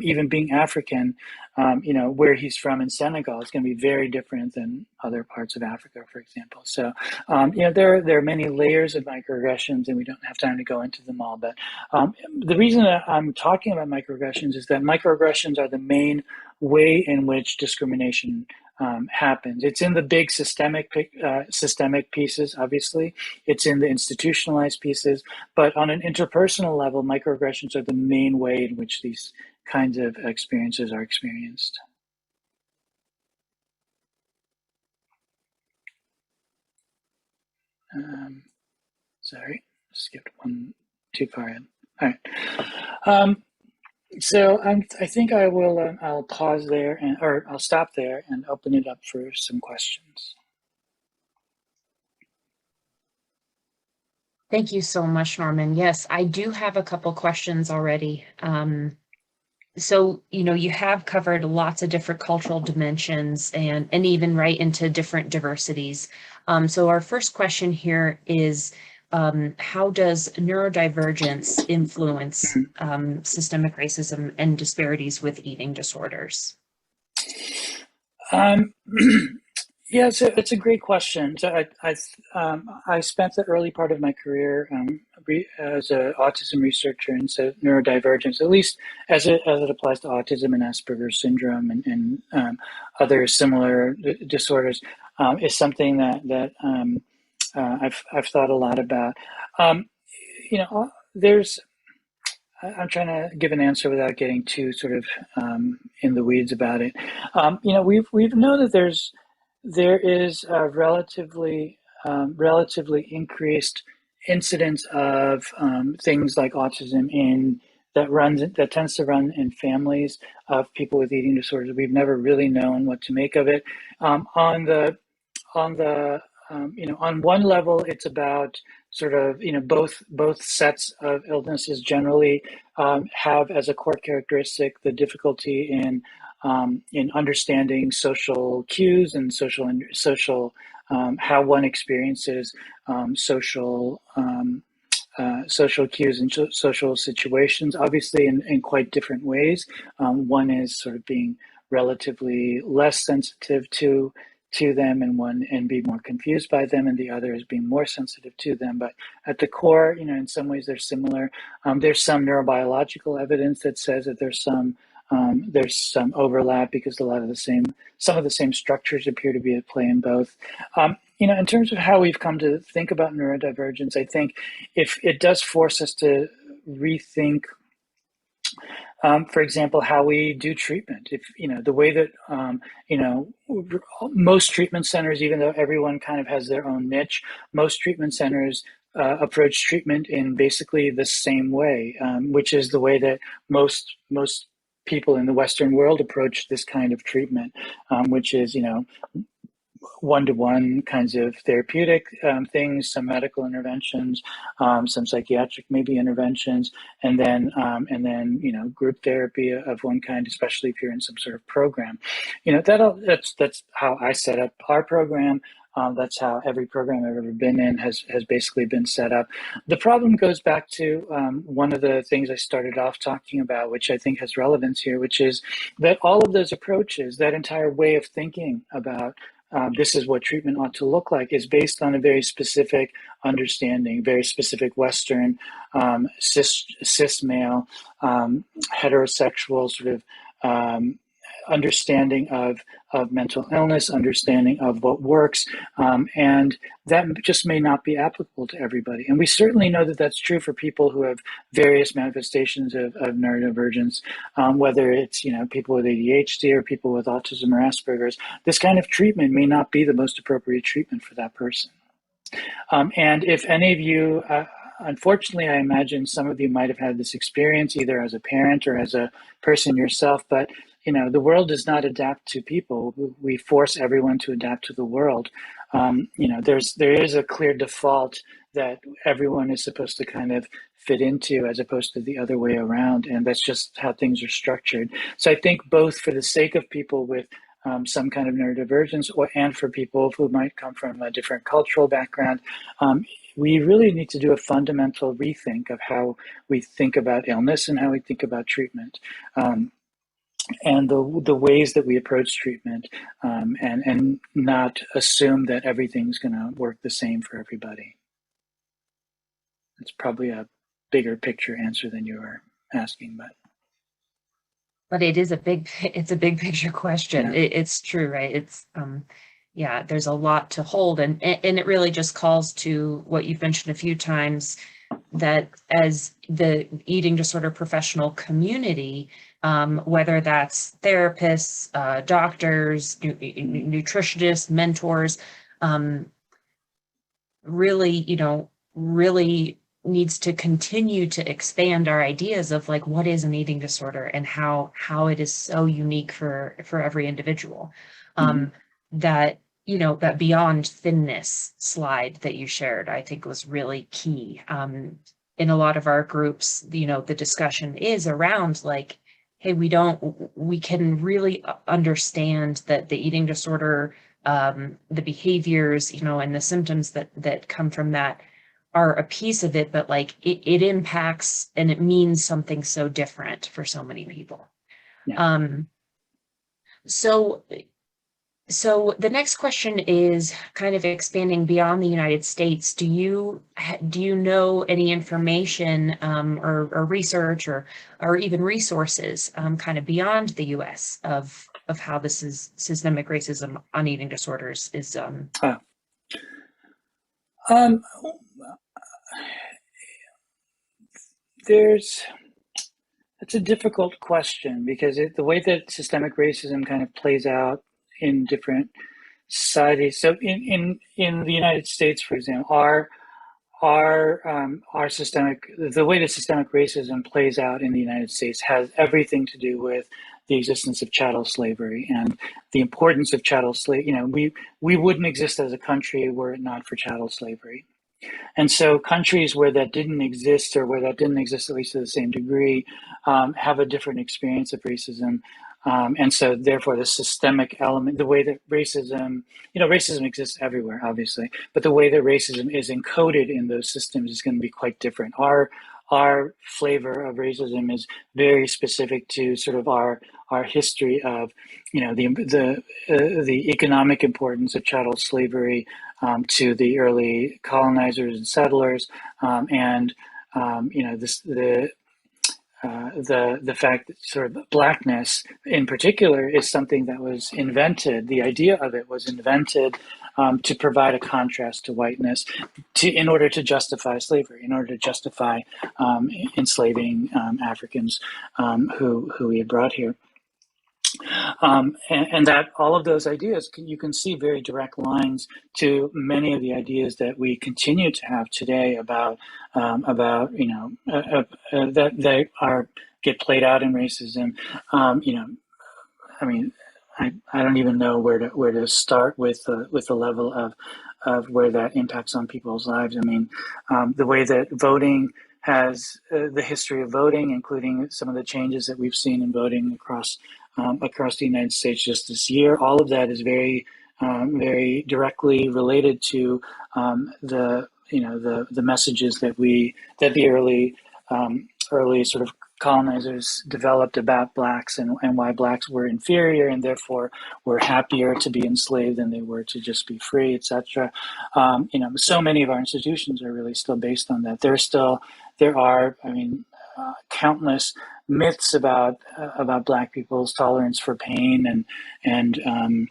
even being African, where he's from in Senegal is going to be very different than other parts of Africa, for example. So, there are many layers of microaggressions, and we don't have time to go into them all. But the reason that I'm talking about microaggressions is that microaggressions are the main way in which discrimination happens. It's in the big systemic pieces, obviously. It's in the institutionalized pieces, but on an interpersonal level, microaggressions are the main way in which these kinds of experiences are experienced. Sorry, skipped one too far in. All right. So I think I will. I'll pause there, or I'll stop there and open it up for some questions. Thank you so much, Norman. Yes, I do have a couple questions already. So, you have covered lots of different cultural dimensions and even right into different diversities. So our first question here is, how does neurodivergence influence systemic racism and disparities with eating disorders? Yeah, it's a great question. So I spent the early part of my career as an autism researcher, and so neurodivergence, at least as it applies to autism and Asperger's syndrome and other similar disorders, is something that I've thought a lot about. I'm trying to give an answer without getting too sort of in the weeds about it. We've known that there is a relatively increased incidence of things like autism that tends to run in families of people with eating disorders. We've never really known what to make of it. On one level, it's about sort of both sets of illnesses generally have as a core characteristic the difficulty in understanding social cues and social how one experiences social cues and social situations, obviously in quite different ways. One is sort of being relatively less sensitive to them and be more confused by them, and the other is being more sensitive to them. But at the core, in some ways they're similar. There's some neurobiological evidence that says that there's some overlap because some of the same structures appear to be at play in both. In terms of how we've come to think about neurodivergence, I think if it does force us to rethink, for example, how we do treatment. If the way that most treatment centers, even though everyone kind of has their own niche, most treatment centers approach treatment in basically the same way, which is the way that most people in the Western world approach this kind of treatment, which is one-to-one kinds of therapeutic things, some medical interventions, some psychiatric maybe interventions, and then group therapy of one kind, especially if you're in some sort of program. That's how I set up our program. That's how every program I've ever been in has basically been set up. The problem goes back to one of the things I started off talking about, which I think has relevance here, which is that all of those approaches, that entire way of thinking about this is what treatment ought to look like is based on a very specific understanding, very specific Western cis male heterosexual sort of understanding of mental illness, understanding of what works, and that just may not be applicable to everybody. And we certainly know that that's true for people who have various manifestations of neurodivergence, whether it's people with ADHD or people with autism or Asperger's. This kind of treatment may not be the most appropriate treatment for that person. And if any of you, unfortunately, I imagine some of you might have had this experience either as a parent or as a person yourself, but the world does not adapt to people. We force everyone to adapt to the world. There is a clear default that everyone is supposed to kind of fit into as opposed to the other way around. And that's just how things are structured. So I think both for the sake of people with some kind of neurodivergence and for people who might come from a different cultural background, we really need to do a fundamental rethink of how we think about illness and how we think about treatment. And the ways that we approach treatment, and not assume that everything's going to work the same for everybody. It's probably a bigger picture answer than you were asking, but it's a big picture question. Yeah. It's true, right? It's there's a lot to hold, and it really just calls to what you've mentioned a few times, that as the eating disorder professional community, whether that's therapists, doctors, nutritionists, mentors, really needs to continue to expand our ideas of like what is an eating disorder and how it is so unique for every individual. That that beyond thinness slide that you shared, I think was really key. In a lot of our groups, the discussion is around like, hey, we can really understand that the eating disorder, the behaviors, and the symptoms that come from that are a piece of it, but like it impacts and it means something so different for so many people. Yeah. So the next question is kind of expanding beyond the United States. Do you know any information or research or even resources kind of beyond the U.S. of how this is systemic racism on eating disorders is? It's a difficult question because the way that systemic racism kind of plays out in different societies. So in the United States, for example, our systemic, the way that systemic racism plays out in the United States has everything to do with the existence of chattel slavery and the importance of chattel slavery. We wouldn't exist as a country were it not for chattel slavery. And so countries where that didn't exist, or where that didn't exist at least to the same degree, have a different experience of racism. And so therefore the systemic element, the way that racism exists everywhere, obviously, but the way that racism is encoded in those systems is going to be quite different. Our flavor of racism is very specific to sort of our history of, the economic importance of chattel slavery to the early colonizers and settlers, and the fact that sort of blackness in particular is something that was invented. The idea of it was invented to provide a contrast to whiteness, in order to justify slavery, in order to justify enslaving Africans who we had brought here. And that all of those ideas, you can see very direct lines to many of the ideas that we continue to have today about that they get played out in racism. I don't even know where to start with the level of where that impacts on people's lives. I mean, the way that voting has the history of voting, including some of the changes that we've seen in voting across the United States just this year. All of that is very, very directly related to the messages that the early sort of colonizers developed about blacks and why blacks were inferior and therefore were happier to be enslaved than they were to just be free, etc. So many of our institutions are really still based on that. There are, countless myths about Black people's tolerance for pain and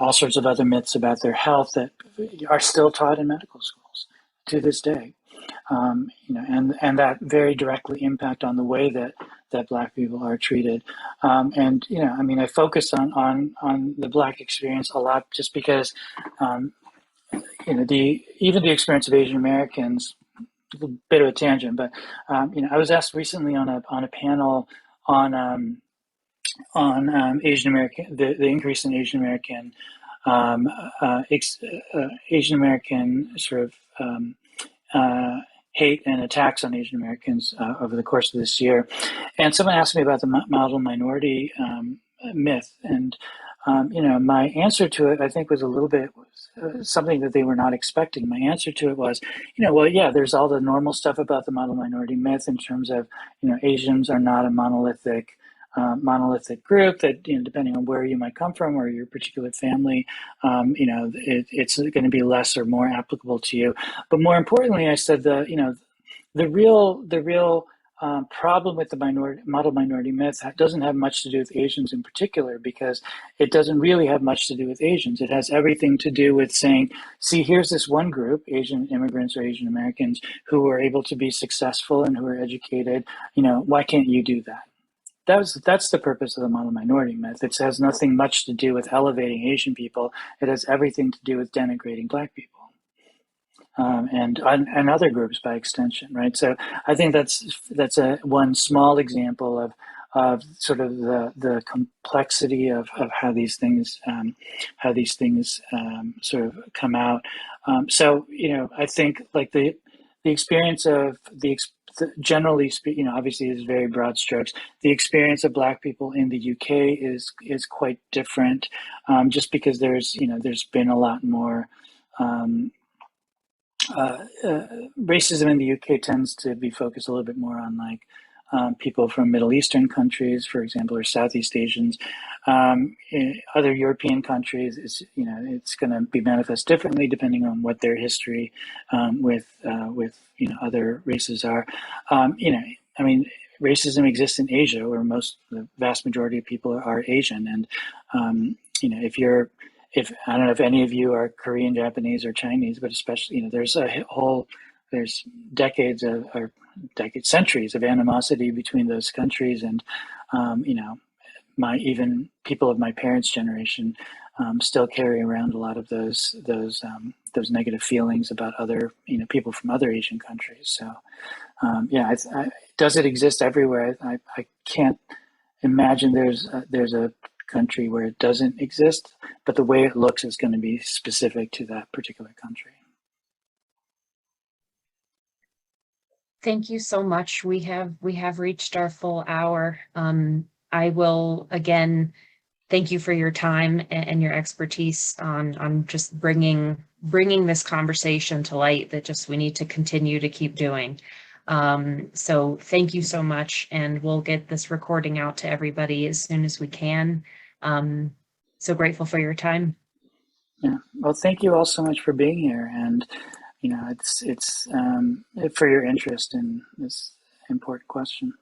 all sorts of other myths about their health that are still taught in medical schools to this day. And that very directly impact on the way that Black people are treated. I focus on the Black experience a lot just because, even the experience of Asian Americans, a bit of a tangent, but I was asked recently on a panel on Asian American, the increase in Asian American Asian American sort of hate and attacks on Asian Americans over the course of this year. And someone asked me about the model minority myth. And, my answer to it, I think, was a little bit something that they were not expecting. My answer to it was, there's all the normal stuff about the model minority myth in terms of, Asians are not a monolithic group that, depending on where you might come from or your particular family, it's going to be less or more applicable to you. But more importantly, I said the real problem with the model minority myth doesn't have much to do with Asians in particular, because it doesn't really have much to do with Asians. It has everything to do with saying, see, here's this one group, Asian immigrants or Asian Americans, who are able to be successful and who are educated. Why can't you do that? That's the purpose of the model minority myth. It has nothing much to do with elevating Asian people. It has everything to do with denigrating Black people. And other groups by extension, right? So I think that's one small example of sort of the complexity of how these things sort of come out. I think like the experience of generally speaking, obviously is very broad strokes. The experience of Black people in the UK is quite different, just because there's been a lot more. Racism in the UK tends to be focused a little bit more on people from Middle Eastern countries, for example, or Southeast Asians. In other European countries, it's going to be manifest differently depending on what their history with other races are. Racism exists in Asia, where the vast majority of people are Asian, and if I don't know if any of you are Korean, Japanese, or Chinese, but especially, there's centuries of animosity between those countries, and even people of my parents' generation still carry around a lot of those negative feelings about other people from other Asian countries. So does it exist everywhere? I can't imagine there's a country where it doesn't exist, but the way it looks is going to be specific to that particular country. Thank you so much. We have reached our full hour. I will again thank you for your time and your expertise on just bringing this conversation to light that just we need to continue to keep doing. So thank you so much, and we'll get this recording out to everybody as soon as we can. So grateful for your time. Yeah, well, thank you all so much for being here, and it's for your interest in this important question.